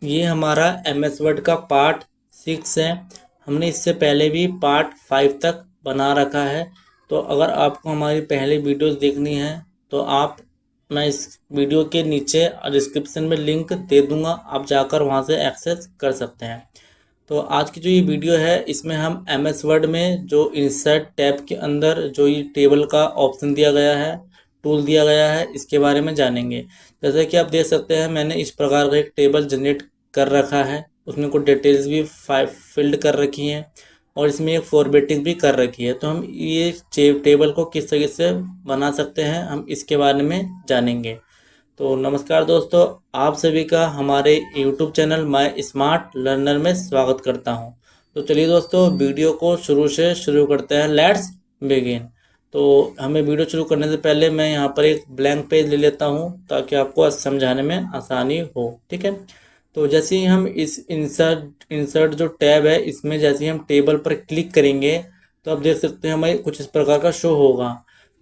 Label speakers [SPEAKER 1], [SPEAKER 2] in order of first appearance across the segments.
[SPEAKER 1] ये हमारा MS word का पार्ट 6 है। हमने इससे पहले भी पार्ट 5 तक बना रखा है। तो अगर आपको हमारी पहली वीडियोस देखनी है तो मैं इस वीडियो के नीचे डिस्क्रिप्शन में लिंक दे दूंगा, आप जाकर वहां से एक्सेस कर सकते हैं। तो आज की जो ये वीडियो है इसमें हम MS वर्ड में जो इंसर्ट टैब के अंदर जो ये टेबल का ऑप्शन दिया गया है, टूल दिया गया है, इसके बारे में जानेंगे। जैसे कि आप देख सकते हैं मैंने इस प्रकार का एक टेबल जनरेट कर रखा है, उसमें कुछ डिटेल्स भी फिल्ड कर रखी हैं और इसमें एक फॉर्मेटिंग भी कर रखी है। तो हम ये टेबल को किस तरीके से बना सकते हैं हम इसके बारे में जानेंगे। तो नमस्कार दोस्तों, आप सभी का हमारे YouTube channel my smart learner में स्वागत करता हूं। तो चलिए दोस्तों, वीडियो को शुरू से शुरू करते हैं। Let's begin. तो हमें वीडियो शुरू करने से पहले मैं यहाँ पर एक ब्लैंक पेज ले लेता हूँ ताकि आपको समझाने में आसानी हो। ठीक है। तो जैसे ही हम इस इंसर्ट जो टैब है इसमें जैसे ही हम टेबल पर क्लिक करेंगे तो आप देख सकते हैं हमें कुछ इस प्रकार का शो होगा।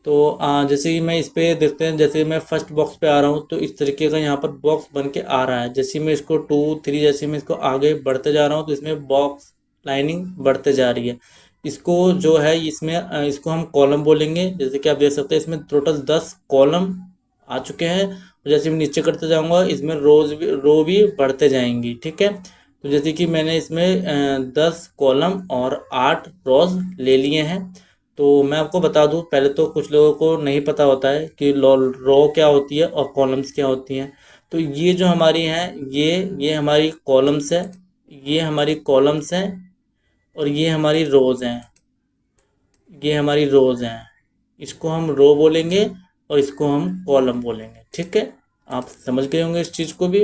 [SPEAKER 1] तो जैसे ही मैं इस पे देखते हैं, जैसे मैं फर्स्ट बॉक्स पे आ रहा हूँ तो इस तरीके का यहाँ पर बॉक्स बन के आ रहा है। जैसे मैं इसको 2 3 जैसे मैं इसको आगे बढ़ते जा रहा हूँ तो इसमें बॉक्स लाइनिंग बढ़ते जा रही है। इसको जो है इसमें इसको हम कॉलम बोलेंगे। जैसे कि आप देख सकते हैं इसमें टोटल 10 कॉलम आ चुके हैं। तो जैसे मैं नीचे करते जाऊंगा इसमें रो भी बढ़ते जाएंगी। ठीक है। तो जैसे कि मैंने इसमें 10 कॉलम और 8 रोज ले लिए हैं। तो मैं आपको बता दूं, पहले तो कुछ लोगों को नहीं पता होता है कि रो क्या होती है और कॉलम्स क्या होती हैं। तो ये जो हमारी हैं ये हमारी कॉलम्स है, ये हमारी कॉलम्स हैं और ये हमारी रोज हैं, ये हमारी रोज हैं। इसको हम रो बोलेंगे और इसको हम कॉलम बोलेंगे। ठीक है, आप समझ गए होंगे इस चीज़ को भी।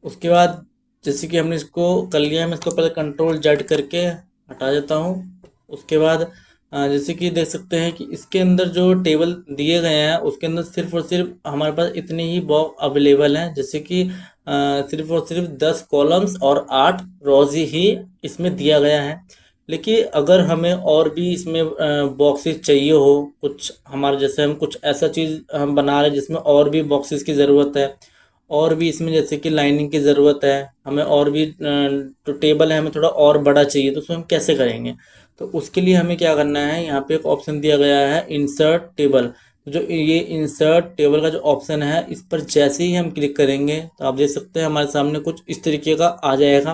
[SPEAKER 1] उसके बाद जैसे कि हमने इसको कर लिया है, मैं इसको पहले कंट्रोल Z करके हटा देता हूँ। उसके बाद जैसे कि देख सकते हैं कि इसके अंदर जो टेबल दिए गए हैं उसके अंदर सिर्फ और सिर्फ हमारे पास इतने ही बॉक्स अवेलेबल हैं। जैसे कि सिर्फ और सिर्फ 10 कॉलम्स और 8 रोज ही इसमें दिया गया है। लेकिन अगर हमें और भी इसमें बॉक्सेस चाहिए हो, कुछ हमारे जैसे हम कुछ ऐसा चीज़ हम बना रहे हैं जिसमें और भी बॉक्सेस की ज़रूरत है, और भी इसमें जैसे कि लाइनिंग की ज़रूरत है, हमें और भी तो टेबल है हमें थोड़ा और बड़ा चाहिए, तो उसमें हम कैसे करेंगे। तो उसके लिए हमें क्या करना है, यहाँ पे एक ऑप्शन दिया गया है इंसर्ट टेबल। जो ये इंसर्ट टेबल का जो ऑप्शन है इस पर जैसे ही हम क्लिक करेंगे तो आप देख सकते हैं हमारे सामने कुछ इस तरीके का आ जाएगा।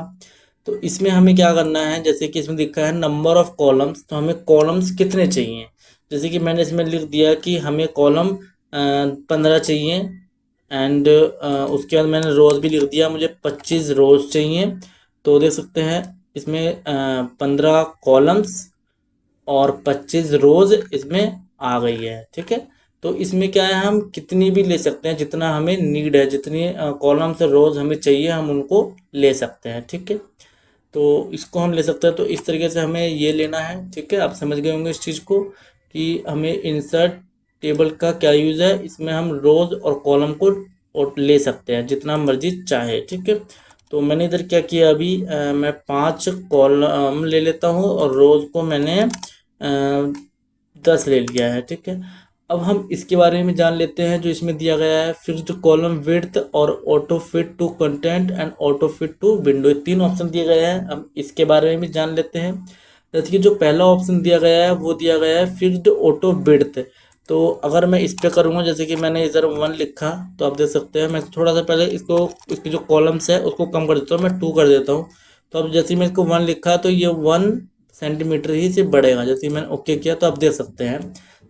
[SPEAKER 1] तो इसमें हमें क्या करना है, जैसे कि इसमें लिखा है नंबर ऑफ कॉलम्स, तो हमें कॉलम्स कितने चाहिए। जैसे कि मैंने इसमें लिख दिया कि हमें कॉलम 15 चाहिए। एंड उसके बाद मैंने रोज़ भी लिख दिया, मुझे 25 रोज़ चाहिए। तो देख सकते हैं इसमें 15 कॉलम्स और 25 रोज़ इसमें आ गई है। ठीक है। तो इसमें क्या है, हम कितनी भी ले सकते हैं, जितना हमें नीड है, जितनी कॉलम्स और रोज़ हमें चाहिए हम उनको ले सकते हैं। ठीक है। तो इसको हम ले सकते हैं। तो इस तरीके से हमें ये लेना है। ठीक है, आप समझ गए होंगे इस चीज़ को कि हमें इंसर्ट टेबल का क्या यूज़ है। इसमें हम रोज़ और कॉलम को और ले सकते हैं जितना मर्जी चाहे। ठीक है। तो मैंने इधर क्या किया, अभी मैं 5 कॉलम ले लेता हूँ और रोज़ को मैंने 10 ले लिया है। ठीक है। अब हम इसके बारे में जान लेते हैं जो इसमें दिया गया है, फिक्स्ड कॉलम विड्थ और auto fit to content and auto fit to window, 3 option दिए गए हैं। अब इसके बारे में भी जान लेते हैं। जैसे कि जो पहला ऑप्शन दिया गया है वो दिया गया है फिक्स्ड ऑटो विड्थ। तो अगर मैं इस पे करूँगा, जैसे कि मैंने इधर 1 लिखा तो आप देख सकते हैं, मैं थोड़ा सा पहले इसको इसकी जो कॉलम्स है उसको कम कर देता हूँ, मैं 2 कर देता हूँ। तो अब जैसे ही मैं इसको 1 लिखा तो ये 1 सेंटीमीटर ही से बढ़ेगा। जैसे ही मैंने ओके किया तो आप देख सकते हैं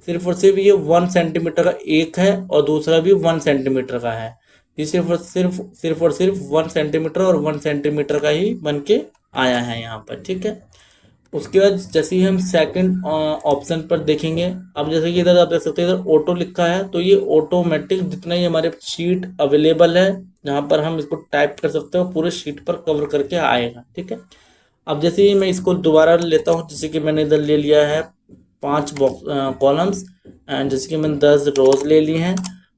[SPEAKER 1] सिर्फ और सिर्फ ये 1 सेंटीमीटर का एक है और दूसरा भी 1 सेंटीमीटर का है। ये सिर्फ और सिर्फ 1 सेंटीमीटर और 1 सेंटीमीटर का ही बन के आया है यहाँ पर। ठीक है। उसके बाद जैसे ही हम सेकंड ऑप्शन पर देखेंगे, अब जैसे कि इधर आप देख सकते हैं इधर ऑटो लिखा है, तो ये ऑटोमेटिक जितना ही हमारे शीट अवेलेबल है जहाँ पर हम इसको टाइप कर सकते हो पूरे शीट पर कवर करके आएगा। ठीक है। अब जैसे ही मैं इसको दोबारा लेता हूँ, जैसे कि मैंने इधर ले लिया है 5 बॉक्स कॉलम्स एंड जैसे कि मैंने 10 रोज ले ली हैं।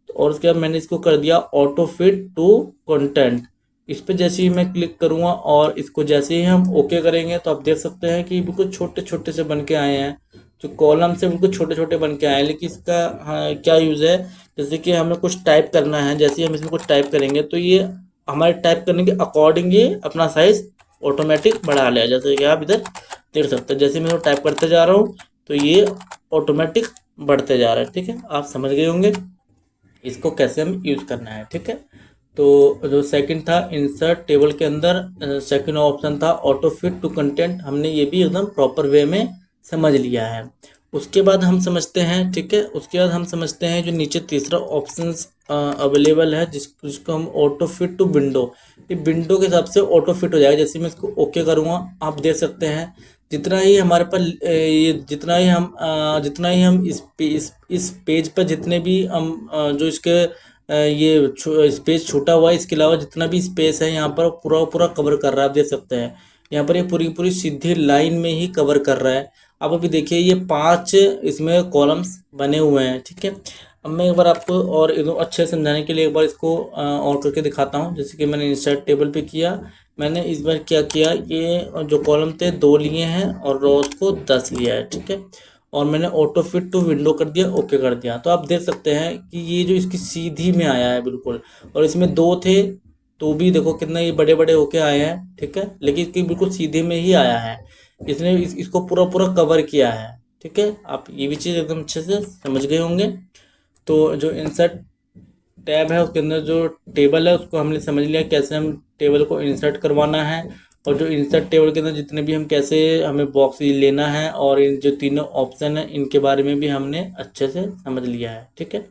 [SPEAKER 1] और उसके बाद मैंने इसको कर दिया ऑटो फिट टू कंटेंट। इस पे जैसे ही मैं क्लिक करूँगा और इसको जैसे ही हम ओके करेंगे तो आप देख सकते हैं कि बिल्कुल छोटे छोटे से बन के आए हैं। जो कॉलम से बिल्कुल छोटे छोटे बन के आए हैं। लेकिन इसका क्या यूज़ है, जैसे कि हमें कुछ टाइप करना है, जैसे ही हम इसमें कुछ टाइप करेंगे तो ये हमारे टाइप करने के अकॉर्डिंग ये अपना साइज ऑटोमेटिक बढ़ा लिया। जैसे कि आप इधर देख सकते हैं, जैसे मैं टाइप करते जा रहा हूँ तो ये ऑटोमेटिक बढ़ते जा रहा है। ठीक है, आप समझ गए होंगे इसको कैसे हम यूज़ करना है। ठीक है, तो जो सेकंड था इंसर्ट टेबल के अंदर, सेकंड ऑप्शन था ऑटो फिट टू कंटेंट, हमने ये भी एकदम प्रॉपर वे में समझ लिया है। उसके बाद हम समझते हैं, ठीक है, उसके बाद हम समझते हैं जो नीचे तीसरा ऑप्शन अवेलेबल है जिसको हम ऑटो फिट टू विंडो। ये विंडो के हिसाब से ऑटो फिट हो जाएगा। जैसे मैं इसको ओके करूँगा, आप देख सकते हैं जितना ही हमारे पास ये जितना ही हम इस पेज पर जितने भी हम जो इसके ये स्पेस छूटा हुआ है, इसके अलावा जितना भी स्पेस है यहाँ पर पूरा पूरा कवर कर रहा है। आप देख सकते हैं यहाँ पर ये पूरी पूरी सीधी लाइन में ही कवर कर रहा है। अब अभी देखिए ये 5 इसमें कॉलम्स बने हुए हैं। ठीक है, अब मैं एक बार आपको और एकदम अच्छे से समझाने के लिए एक बार इसको और करके दिखाता हूँ। जैसे कि मैंने इंसर्ट टेबल पे किया, मैंने इस बार क्या किया, ये जो कॉलम थे 2 लिए हैं और रोज को 10 लिया है। ठीक है, और मैंने ऑटो फिट टू विंडो कर दिया, ओके कर दिया। तो आप देख सकते हैं कि ये जो इसकी सीधी में आया है बिल्कुल, और इसमें 2 थे तो भी देखो कितना ये बड़े बड़े होके आए हैं। ठीक है, लेकिन इसकी बिल्कुल सीधे में ही आया है, इसने इसको पूरा पूरा कवर किया है। ठीक है, आप ये भी चीज़ एकदम अच्छे से समझ गए होंगे। तो जो इंसर्ट टैब है उसके अंदर जो टेबल है उसको हमने समझ लिया कैसे हम टेबल को इंसर्ट करवाना है, और जो इंसर्ट टेबल के अंदर जितने भी हम कैसे हमें बॉक्स लेना है, और इन जो तीनों ऑप्शन है इनके बारे में भी हमने अच्छे से समझ लिया है। ठीक है,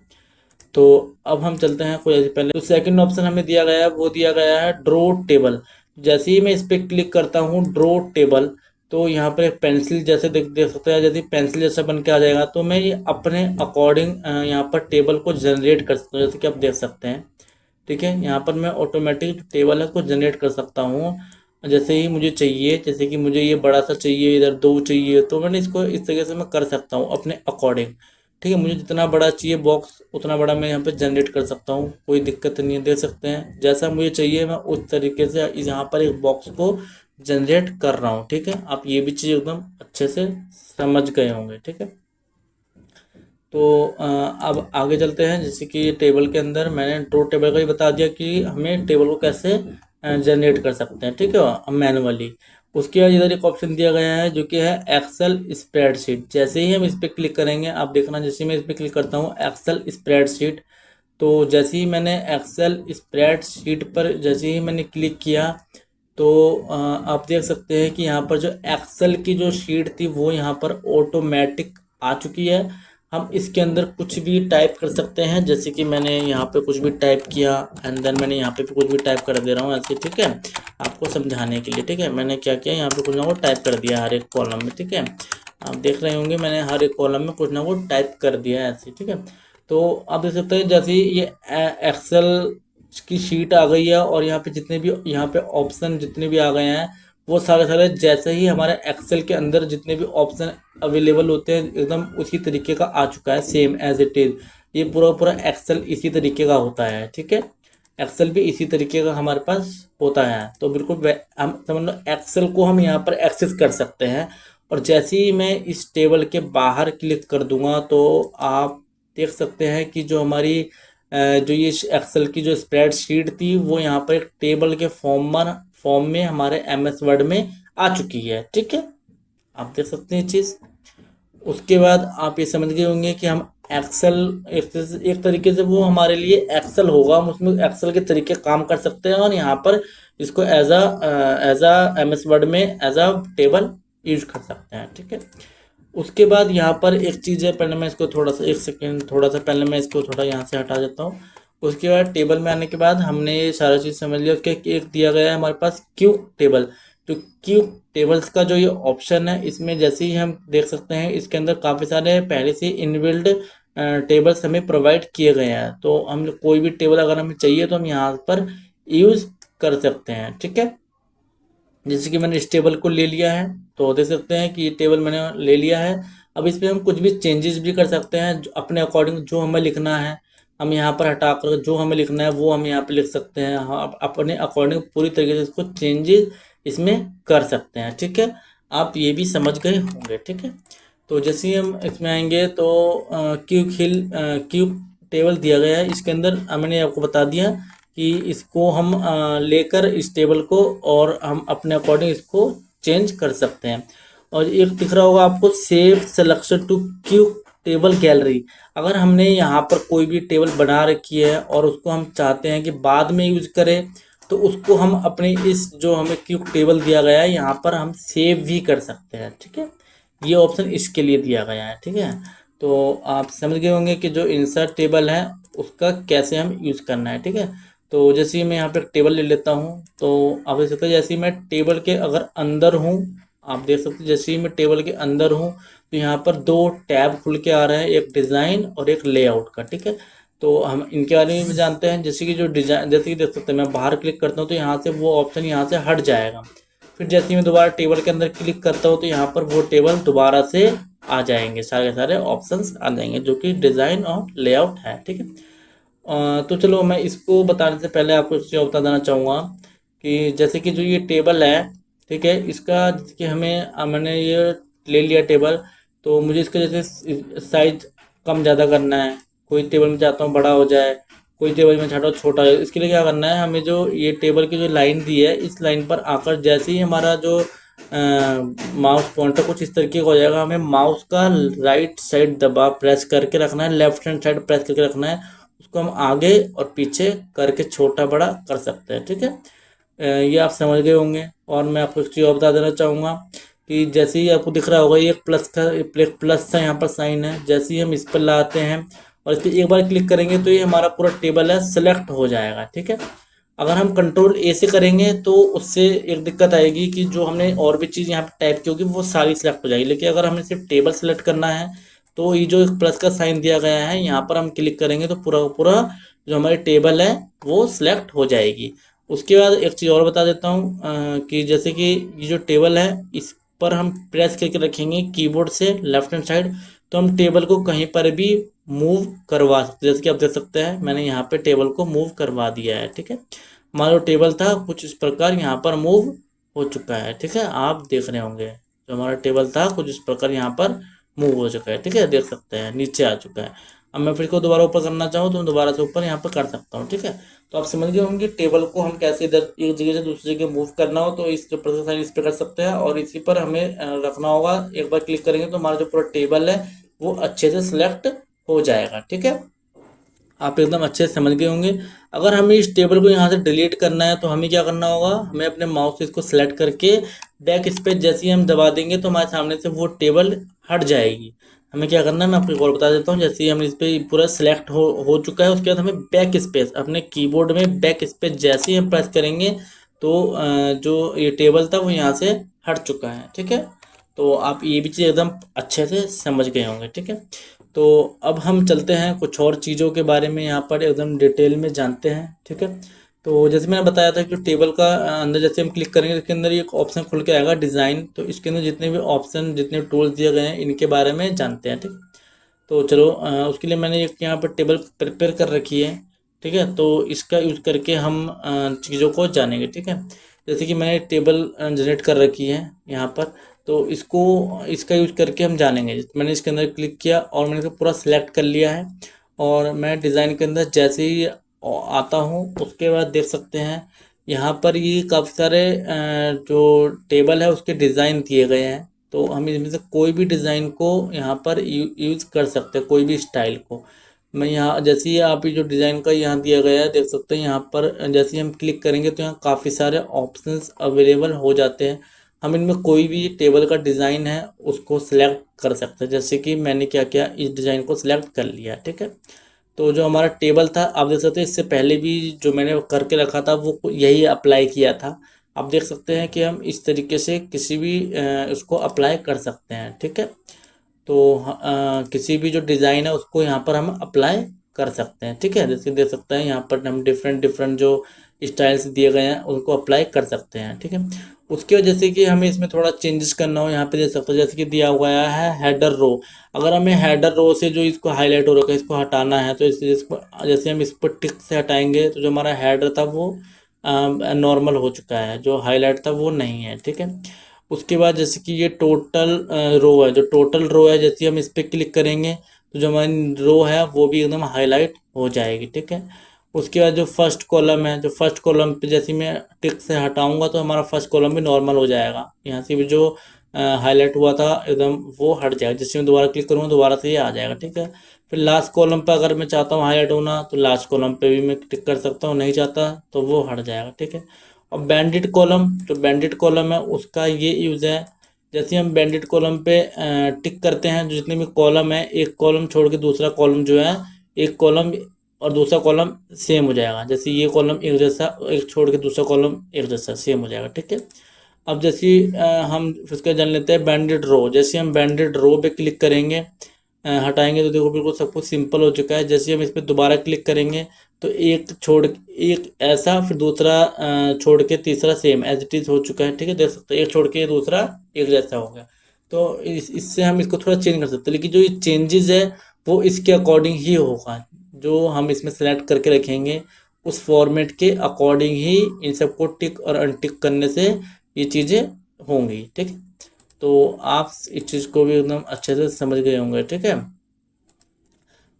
[SPEAKER 1] तो अब हम चलते हैं कोई ऐसे पहले, तो सेकंड ऑप्शन हमें दिया गया है, वो दिया गया है ड्रॉ टेबल। जैसे ही मैं इस पर क्लिक करता हूँ ड्रॉ टेबल, तो यहाँ पर एक पेंसिल जैसे देख देख सकते हैं, जैसे पेंसिल जैसा बन के आ जाएगा। तो मैं ये अपने अकॉर्डिंग यहाँ पर टेबल को जनरेट कर सकता हूँ, जैसे कि आप देख सकते हैं। ठीक है, यहाँ पर मैं ऑटोमेटिक टेबल है उसको जनरेट कर सकता हूँ जैसे ही मुझे चाहिए। जैसे कि मुझे ये बड़ा सा चाहिए, इधर 2 चाहिए, तो मैंने इसको इस तरीके से मैं कर सकता हूँ अपने अकॉर्डिंग। ठीक है, मुझे जितना बड़ा चाहिए बॉक्स उतना बड़ा मैं यहाँ पे जनरेट कर सकता हूँ, कोई दिक्कत नहीं है। देख सकते हैं जैसा मुझे चाहिए मैं उस तरीके से यहाँ पर एक बॉक्स को जनरेट कर रहा हूँ। ठीक है, आप ये भी चीज़ एकदम अच्छे से समझ गए होंगे। ठीक है, तो अब आगे चलते हैं। जैसे कि ये टेबल के अंदर मैंने ड्रॉ टेबल का ही बता दिया कि हमें टेबल को कैसे जनरेट कर सकते हैं। ठीक है, मैनुअली। उसके बाद इधर एक ऑप्शन दिया गया है जो कि है एक्सेल स्प्रेडशीट। जैसे ही हम इस पर क्लिक करेंगे, आप देखना जैसे मैं इस पर क्लिक करता हूँ एक्सेल स्प्रेडशीट, तो जैसे ही मैंने एक्सेल स्प्रेडशीट पर जैसे ही मैंने क्लिक किया, तो आप देख सकते हैं कि यहाँ पर जो एक्सेल की जो शीट थी वो यहाँ पर ऑटोमेटिक आ चुकी है। हम इसके अंदर कुछ भी टाइप कर सकते हैं, जैसे कि मैंने यहाँ पे कुछ भी टाइप किया एंड देन मैंने यहाँ पे भी कुछ भी टाइप कर दे रहा हूँ ऐसे। ठीक है, आपको समझाने के लिए। ठीक है, मैंने क्या किया यहाँ पे कुछ ना कुछ टाइप कर दिया हर एक कॉलम में। ठीक है, आप देख रहे होंगे मैंने हर एक कॉलम में कुछ ना कुछ टाइप कर दिया है ऐसे। ठीक है, तो आप देख सकते हैं जैसे ही ये एक्सेल की शीट आ गई है, और यहाँ पे जितने भी यहाँ पे ऑप्शन जितने भी आ गए हैं वो सारे सारे जैसे ही हमारे एक्सेल के अंदर जितने भी ऑप्शन अवेलेबल होते हैं एकदम उसी तरीके का आ चुका है, सेम एज इट इज़। ये पूरा पूरा एक्सेल इसी तरीके का होता है। ठीक है, एक्सेल भी इसी तरीके का हमारे पास होता है। तो बिल्कुल हम समझ लो एक्सेल को हम यहाँ पर एक्सेस कर सकते हैं। और जैसे ही मैं इस टेबल के बाहर क्लिक कर दूंगा तो आप देख सकते हैं कि जो हमारी जो ये एक्सेल की जो स्प्रेडशीट थी वो यहाँ पर एक टेबल के फॉर्म में हमारे एमएस वर्ड में आ चुकी है। ठीक है, आप देख सकते हैं ये चीज़। उसके बाद आप ये समझ गए होंगे कि हम एक्सेल एक तरीके से वो हमारे लिए एक्सेल होगा, हम उसमें एक्सेल के तरीके काम कर सकते हैं, और यहाँ पर इसको एज अ एमएस वर्ड में एज अ टेबल यूज कर सकते हैं। ठीक है, उसके बाद यहाँ पर एक चीज़ है, पहले मैं इसको थोड़ा सा एक सेकेंड थोड़ा सा पहले मैं इसको थोड़ा यहाँ से हटा देता हूँ। उसके बाद टेबल में आने के बाद हमने ये सारा चीज़ समझ लिया। उसके एक दिया गया है हमारे पास क्यू टेबल। तो क्यू टेबल्स का जो ये ऑप्शन है इसमें जैसे ही हम देख सकते हैं इसके अंदर काफ़ी सारे पहले से इनबिल्ड टेबल्स हमें प्रोवाइड किए गए हैं। तो हम कोई भी टेबल अगर हमें चाहिए तो हम यहाँ पर यूज़ कर सकते हैं। ठीक है, जैसे कि मैंने इस टेबल को ले लिया है, तो देख सकते हैं कि ये टेबल मैंने ले लिया है। अब इसमें हम कुछ भी चेंजेस भी कर सकते हैं अपने अकॉर्डिंग, जो हमें लिखना है हम यहाँ पर हटा कर जो हमें लिखना है वो हम यहाँ पे लिख सकते हैं। हाँ, अपने अकॉर्डिंग पूरी तरीके से इसको चेंजेस इसमें कर सकते हैं। ठीक है, आप ये भी समझ गए होंगे। ठीक है, तो जैसे ही हम इसमें आएंगे तो क्यूब टेबल दिया गया है। इसके अंदर मैंने आपको बता दिया कि इसको हम लेकर इस टेबल को और हम अपने अकॉर्डिंग इसको चेंज कर सकते हैं। और एक दिख रहा होगा आपको save selection to quick table gallery. अगर हमने यहाँ पर कोई भी टेबल बना रखी है और उसको हम चाहते हैं कि बाद में यूज करें, तो उसको हम अपने इस जो हमें क्विक टेबल दिया गया है यहाँ पर हम सेव भी कर सकते हैं। ठीक है, ये ऑप्शन इसके लिए दिया गया है। ठीक है, तो आप समझ गए होंगे कि जो इंसर्ट टेबल है उसका कैसे हम यूज करना है। ठीक है, तो जैसे ही मैं यहाँ पे एक टेबल ले लेता हूँ, तो आप देख सकते हैं जैसे ही मैं टेबल के अगर अंदर हूँ, आप देख सकते हैं जैसे ही मैं टेबल के अंदर हूँ तो यहाँ पर दो टैब खुल के आ रहे हैं, एक डिज़ाइन और एक लेआउट का। ठीक है, तो हम इनके बारे में भी जानते हैं। जैसे कि जो डिज़ाइन, जैसे कि देख सकते हैं मैं बाहर क्लिक करता हूँ तो यहाँ से वो ऑप्शन यहाँ से हट जाएगा। फिर जैसे ही मैं दोबारा टेबल के अंदर क्लिक करता हूँ तो यहाँ पर वो टेबल दोबारा से आ जाएंगे, सारे सारे ऑप्शंस आ जाएंगे जो कि डिज़ाइन और लेआउट है। ठीक है, तो चलो मैं इसको बताने से पहले आपको इससे बता देना चाहूँगा कि जैसे कि जो ये टेबल है, ठीक है, इसका जैसे कि हमें मैंने ये ले लिया टेबल, तो मुझे इसका जैसे साइज कम ज़्यादा करना है। कोई टेबल में चाहता हूँ बड़ा हो जाए, कोई टेबल में चाहता हूँ छोटा हो जाए। इसके लिए क्या करना है, हमें जो ये टेबल की जो लाइन दी है इस लाइन पर आकर जैसे ही हमारा जो माउस पॉइंटर कुछ इस तरीके का हो जाएगा, हमें माउस का राइट साइड दबा प्रेस करके रखना है, लेफ्ट हैंड साइड प्रेस करके रखना है। उसको हम आगे और पीछे करके छोटा बड़ा कर सकते हैं। ठीक है, ये आप समझ गए होंगे। और मैं आपको एक चीज़ और बता देना चाहूँगा कि जैसे ही आपको दिख रहा होगा ये एक प्लस का, एक प्लस का यहाँ पर साइन है, जैसे ही हम इस पर लाते हैं और इस पर एक बार क्लिक करेंगे तो ये हमारा पूरा टेबल है सेलेक्ट हो जाएगा। ठीक है, अगर हम कंट्रोल ए से करेंगे तो उससे एक दिक्कत आएगी कि जो हमने और भी चीज़ यहाँ पे टाइप की होगी वो सारी सिलेक्ट हो जाएगी। लेकिन अगर हमें सिर्फ टेबल सेलेक्ट करना है तो ये जो एक प्लस का साइन दिया गया है यहाँ पर हम क्लिक करेंगे तो पूरा का पूरा जो हमारी टेबल है वो सिलेक्ट हो जाएगी। उसके बाद एक चीज़ और बता देता हूँ कि जैसे कि ये जो टेबल है इस पर हम प्रेस करके रखेंगे कीबोर्ड से लेफ्ट हैंड साइड, तो हम टेबल को कहीं पर भी मूव करवा सकते हैं। जैसे कि आप देख सकते हैं मैंने यहाँ पे टेबल को मूव करवा दिया है। ठीक है, हमारा जो टेबल था कुछ इस प्रकार यहाँ पर मूव हो चुका है। ठीक है, आप देख रहे होंगे जो हमारा टेबल था कुछ इस प्रकार यहाँ पर मूव हो चुका है। ठीक है, देख सकते हैं नीचे आ चुका है। अब मैं फिर इसको दोबारा ऊपर करना चाहूँ तो मैं दोबारा से ऊपर यहाँ पर कर सकता हूँ। ठीक है, तो आप समझ गए होंगे टेबल को हम कैसे इधर एक जगह से दूसरी जगह मूव करना हो तो इस जो प्लस साइन इस पर कर सकते हैं, और इसी पर हमें रखना होगा। एक बार क्लिक करेंगे तो हमारा जो पूरा टेबल है वो अच्छे से सिलेक्ट हो जाएगा। ठीक है, आप एकदम अच्छे से समझ गए होंगे। अगर हमें इस टेबल को यहाँ से डिलीट करना है तो हमें क्या करना होगा, हमें अपने माउस से इसको सेलेक्ट करके बैक स्पेस जैसे ही हम दबा देंगे तो हमारे सामने से वो टेबल हट जाएगी। हमें क्या करना है मैं आपको एक और बता देता हूँ। जैसे ही हम इस पर पूरा सेलेक्ट हो चुका है उसके बाद हमें बैक स्पेस अपने कीबोर्ड में बैक स्पेस जैसे ही हम प्रेस करेंगे तो जो ये टेबल था वो यहाँ से हट चुका है। ठीक है, तो आप ये भी चीज़ एकदम अच्छे से समझ गए होंगे। ठीक है, तो अब हम चलते हैं कुछ और चीज़ों के बारे में यहाँ पर एकदम डिटेल में जानते हैं। ठीक है, तो जैसे मैंने बताया था कि टेबल का अंदर जैसे हम क्लिक करेंगे इसके अंदर एक ऑप्शन खुल के आएगा डिज़ाइन, तो इसके अंदर जितने भी ऑप्शन जितने टूल्स दिए गए हैं इनके बारे में जानते हैं। ठीक, तो चलो उसके लिए मैंने एक यहाँ पर टेबल प्रिपेयर कर रखी है। ठीक है, तो इसका यूज़ करके हम चीज़ों को जानेंगे। ठीक है, जैसे कि मैंने टेबल जनरेट कर रखी है यहाँ पर, तो इसको इसका यूज़ करके हम जानेंगे। मैंने इसके अंदर क्लिक किया और मैंने इसको पूरा सिलेक्ट कर लिया है, और मैं डिज़ाइन के अंदर जैसे ही आता हूँ उसके बाद देख सकते हैं यहाँ पर ये काफ़ी सारे जो टेबल है उसके डिज़ाइन दिए गए हैं। तो हम इनमें से कोई भी डिज़ाइन को यहाँ पर यूज़ कर सकते हैं, कोई भी स्टाइल को। मैं यहाँ जैसे ही आप ये जो डिज़ाइन का यहाँ दिया गया है देख सकते हैं, यहाँ पर जैसे ही हम क्लिक करेंगे तो यहाँ काफ़ी सारे ऑप्शंस अवेलेबल हो जाते हैं। हम इनमें कोई भी टेबल का डिज़ाइन है उसको सिलेक्ट कर सकते हैं। जैसे कि मैंने क्या किया, इस डिज़ाइन को सिलेक्ट कर लिया। ठीक है, तो जो हमारा टेबल था आप देख सकते हैं इससे पहले भी जो मैंने करके रखा था वो यही अप्लाई किया था। आप देख सकते हैं कि हम इस तरीके से किसी भी उसको अप्लाई कर सकते हैं। ठीक है, तो किसी भी जो डिज़ाइन है उसको यहाँ पर हम अप्लाई कर सकते हैं। ठीक है, जैसे देख सकते हैं यहाँ पर हम डिफरेंट डिफरेंट जो स्टाइल्स दिए गए हैं उनको अप्लाई कर सकते हैं। ठीक है, उसके वजह से कि हमें इसमें थोड़ा चेंजेस करना हो यहाँ पे देख सकते हो, जैसे कि दिया हुआ है हेडर रो। अगर हमें हेडर रो से जो इसको हाईलाइट हो रखा है इसको हटाना है तो इसको जैसे हम इस पर टिक से हटाएंगे तो जो हमारा हेडर था वो नॉर्मल हो चुका है, जो हाईलाइट था वो नहीं है। ठीक है, उसके बाद जैसे कि ये टोटल रो है, जो टोटल रो है जैसे हम इस पर क्लिक करेंगे तो जो हमारी रो है वो भी एकदम हाईलाइट हो जाएगी। ठीक है, उसके बाद जो फर्स्ट कॉलम है, जो फर्स्ट कॉलम पे जैसे मैं टिक से हटाऊंगा तो हमारा फर्स्ट कॉलम भी नॉर्मल हो जाएगा। यहाँ से भी जो हाईलाइट हुआ था एकदम वो हट जाएगा। जैसे मैं दोबारा क्लिक करूँगा दोबारा से ये आ जाएगा, ठीक है। फिर लास्ट कॉलम पे अगर मैं चाहता हूँ हाईलाइट होना तो लास्ट कॉलम पे भी मैं टिक कर सकता हूँ, नहीं चाहता तो वो हट जाएगा, ठीक है। और बैंडेड कॉलम, जो बैंडेड कॉलम है उसका ये यूज़ है, जैसे हम बैंडेड कॉलम पे टिक करते हैं, जो जितने भी कॉलम है एक कॉलम छोड़ के दूसरा कॉलम जो है, एक कॉलम और दूसरा कॉलम सेम हो जाएगा। जैसे ये कॉलम एक जैसा, एक छोड़ के दूसरा कॉलम एक जैसा सेम हो जाएगा, ठीक है। अब जैसे हम इसका जान लेते हैं बैंडेड रो। जैसे हम बैंडेड रो पे क्लिक करेंगे, हटाएंगे तो देखो बिल्कुल सब कुछ सिंपल हो चुका है। जैसे हम इस पर दोबारा क्लिक करेंगे तो एक छोड़ एक ऐसा, फिर दूसरा छोड़ के तीसरा सेम एज इट इज हो चुका है, ठीक है। देख सकते हैं एक छोड़ के दूसरा एक जैसा हो गया। तो इससे हम इसको थोड़ा चेंज कर सकते हैं, लेकिन जो ये चेंजेस है वो इसके अकॉर्डिंग ही होगा। जो हम इसमें सेलेक्ट करके रखेंगे उस फॉर्मेट के अकॉर्डिंग ही इन सबको टिक और अनटिक करने से ये चीज़ें होंगी, ठीक है। तो आप इस चीज़ को भी एकदम अच्छे से समझ गए होंगे, ठीक है।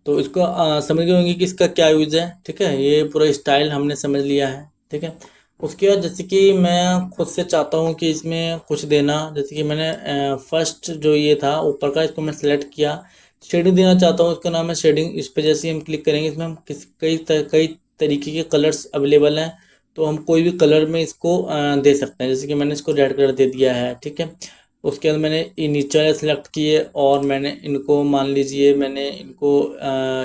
[SPEAKER 1] तो इसको समझ गए होंगे कि इसका क्या यूज़ है, ठीक है। ये पूरा स्टाइल हमने समझ लिया है, ठीक है। उसके बाद जैसे कि मैं खुद से चाहता हूँ कि इसमें कुछ देना, जैसे कि मैंने फर्स्ट जो ये था ऊपर का, इसको मैं सेलेक्ट किया, शेडिंग देना चाहता हूँ, इसका नाम है शेडिंग। इस पर जैसे हम क्लिक करेंगे इसमें हम कई तरीके के कलर्स अवेलेबल हैं, तो हम कोई भी कलर में इसको दे सकते हैं। जैसे कि मैंने इसको रेड कलर दे दिया है, ठीक है। उसके बाद मैंने ये नीचे वाले सेलेक्ट किए और मैंने इनको मान लीजिए मैंने इनको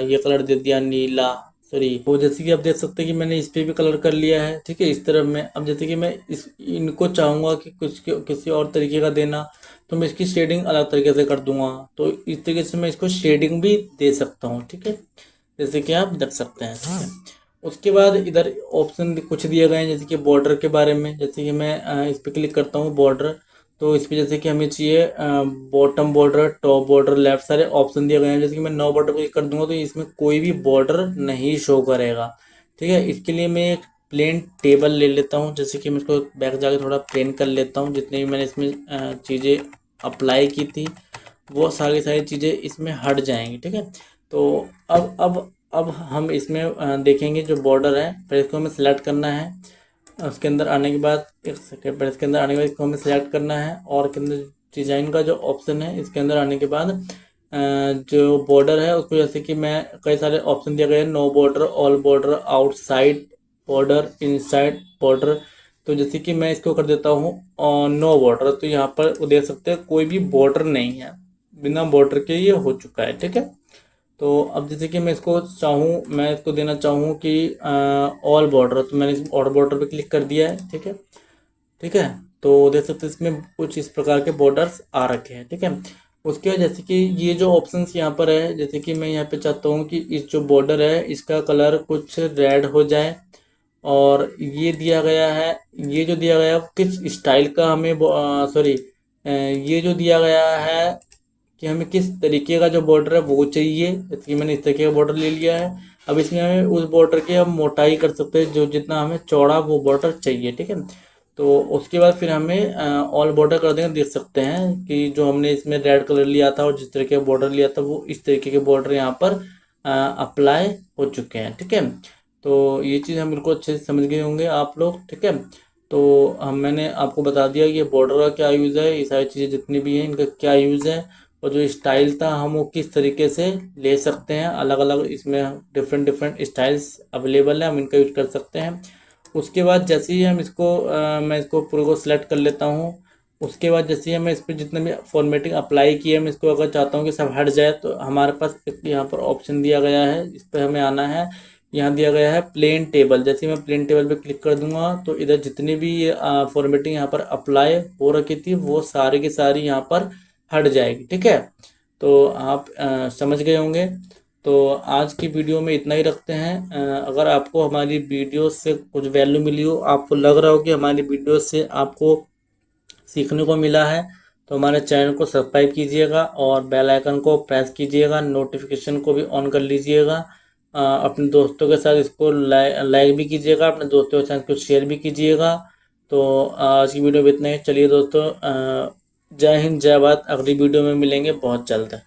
[SPEAKER 1] ये कलर दे दिया नीला, सॉरी वो, जैसे कि आप देख सकते हैं कि मैंने इस पे भी कलर कर लिया है, ठीक है। इस तरफ में अब जैसे कि मैं इस इनको चाहूँगा कि कुछ किसी और तरीके का देना, तो मैं इसकी शेडिंग अलग तरीके से कर दूंगा। तो इस तरीके से मैं इसको शेडिंग भी दे सकता हूँ, ठीक है, जैसे कि आप देख सकते हैं, ठीक है। उसके बाद इधर ऑप्शन कुछ दिए गए हैं, जैसे कि बॉर्डर के बारे में। जैसे कि मैं इस पर क्लिक करता हूँ बॉर्डर, तो इस पर जैसे कि हमें चाहिए bottom border, top border, left, सारे ऑप्शन दिए गए हैं। जैसे कि मैं नो बॉर्डर क्लिक कर दूंगा तो इसमें कोई भी बॉर्डर नहीं शो करेगा, ठीक है। इसके लिए मैं एक प्लेन टेबल ले लेता हूँ, जैसे कि मैं इसको बैक जाके थोड़ा प्लेन कर लेता हूँ। जितने भी मैंने इसमें चीज़ें अप्लाई की थी वो सारी चीज़ें इसमें हट जाएंगी, ठीक है। तो अब हम इसमें देखेंगे जो बॉर्डर है, फिर इसको हमें सेलेक्ट करना है। उसके अंदर आने के बाद एक सेकेंड, पर इसके अंदर आने के बाद इसको हमें सेलेक्ट करना है, और के अंदर डिजाइन का जो ऑप्शन है इसके अंदर आने के बाद जो बॉर्डर है उसको, जैसे कि मैं कई सारे ऑप्शन दिए गए हैं, no border, all border, outside border, inside border. तो जैसे कि मैं इसको कर देता हूँ नो बॉर्डर, तो यहाँ पर वो देख सकते हैं कोई भी बॉर्डर नहीं है, बिना बॉर्डर के ये हो चुका है, ठीक है। तो अब जैसे कि मैं इसको चाहूँ, मैं इसको देना चाहूँ कि ऑल बॉर्डर, तो मैंने इस ऑल बॉर्डर पे क्लिक कर दिया है, ठीक है, ठीक है। तो देख सकते हैं इसमें कुछ इस प्रकार के बॉर्डर्स आ रखे हैं, ठीक है। उसके बाद जैसे कि ये जो ऑप्शंस यहाँ पर है, जैसे कि मैं यहाँ पे चाहता हूँ कि इस जो बॉर्डर है इसका कलर कुछ रेड हो जाए, और ये दिया गया है, ये जो दिया गया है किस स्टाइल का हमें, सॉरी ये जो दिया गया है कि हमें किस तरीके का जो बॉर्डर है वो चाहिए, जैसे कि मैंने इस तरीके का बॉर्डर ले लिया है। अब इसमें हमें उस बॉर्डर की हम मोटाई कर सकते हैं, जो जितना हमें चौड़ा वो बॉर्डर चाहिए, ठीक है। तो उसके बाद फिर हमें ऑल बॉर्डर कर देंगे। देख सकते हैं कि जो हमने इसमें रेड कलर लिया था और जिस तरीके का बॉर्डर लिया था वो इस तरीके के बॉर्डर यहाँ पर अप्लाई हो चुके हैं, ठीक है। तो ये चीज़ हम बिल्कुल अच्छे से समझ गए होंगे आप लोग, ठीक है। तो हम मैंने आपको बता दिया कि ये बॉर्डर का क्या यूज़ है, ये सारी चीज़ें जितनी भी हैं इनका क्या यूज़ है, और जो स्टाइल था हम वो किस तरीके से ले सकते हैं। अलग अलग इसमें डिफरेंट डिफरेंट स्टाइल्स अवेलेबल हैं, हम इनका यूज कर सकते हैं। उसके बाद जैसे ही हम इसको मैं इसको पूरे को सिलेक्ट कर लेता हूँ। उसके बाद जैसे ही मैं इस पर जितने भी फॉर्मेटिंग अप्लाई की है, मैं इसको अगर चाहता हूँ कि सब हट जाए, तो हमारे पास एक यहाँ पर ऑप्शन दिया गया है, इस पर हमें आना है। यहाँ दिया गया है प्लेन टेबल, जैसे मैं प्लेन टेबल पे क्लिक कर दूंगा तो इधर जितनी भी फॉर्मेटिंग यहाँ पर अप्लाई हो रखी थी वो सारी की सारी यहाँ पर हट जाएगी, ठीक है। तो आप समझ गए होंगे। तो आज की वीडियो में इतना ही रखते हैं। अगर आपको हमारी वीडियो से कुछ वैल्यू मिली हो, आपको लग रहा हो कि हमारी वीडियो से आपको सीखने को मिला है, तो हमारे चैनल को सब्सक्राइब कीजिएगा और बेल आइकन को प्रेस कीजिएगा, नोटिफिकेशन को भी ऑन कर लीजिएगा। अपने दोस्तों के साथ इसको लाइक भी कीजिएगा, अपने दोस्तों के साथ इसको शेयर भी कीजिएगा। तो आज की वीडियो में इतना ही। चलिए दोस्तों, जय हिंद, जय भारत। अगली वीडियो में मिलेंगे बहुत जल्द।